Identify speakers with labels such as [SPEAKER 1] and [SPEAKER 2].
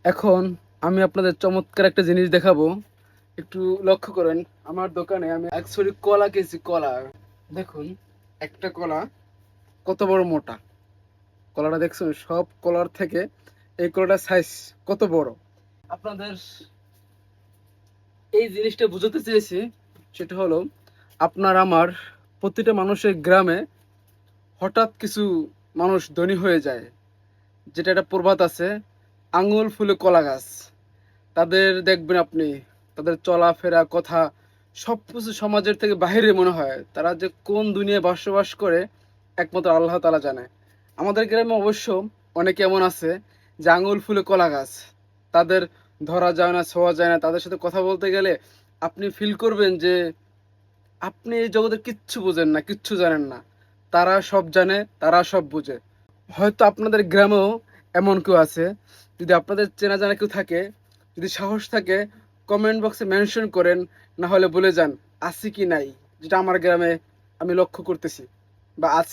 [SPEAKER 1] এখন আমি আপনাদের চমৎকার একটা জিনিস দেখাবো। একটু লক্ষ্য করেন, আমার দোকানে আমি অ্যাকচুয়ালি কলা কিনছি। কলা দেখুন, একটা কলা কত বড় মোটা। কলাটা দেখছেন? সব কলার থেকে এই কলাটার সাইজ কত বড়। আপনাদের এই জিনিসটা বুঝাতে চেয়েছি, সেটা হলো আপনার আমার প্রতিটা মানুষের গ্রামে হঠাৎ কিছু মানুষ ধনী হয়ে যায়। যেটা একটা প্রবাদ আছে, আঙুল ফুলে কলা গাছ। তাদের দেখবেন আপনি, তাদের চলাফেরা কথা সবকিছু সমাজের থেকে বাইরে মনে হয়। তারা যে কোন দুনিয়ায় বসবাস করে একমাত্র আল্লাহ তাআলা জানে। আমাদের গ্রামে অবশ্য অনেকে এমন আছে যে আঙুল ফুলে কলা গাছ। তাদের ধরা যায় না, ছোঁয়া যায় না। তাদের সাথে কথা বলতে গেলে আপনি ফিল করবেন যে আপনি এই জগতের কিচ্ছু বোঝেন না, কিচ্ছু জানেন না। তারা সব জানে, তারা সব বুঝে। হয়তো আপনাদের গ্রামেও এমন কেউ আছে। যদি আপনাদের চেনা জানা কেউ থাকে, যদি সাহস থাকে, কমেন্ট বক্সে মেনশন করেন, না হলে বলে যান আছে কি নাই, যেটা আমার গ্রামে আমি লক্ষ্য করতেছি বা আছে।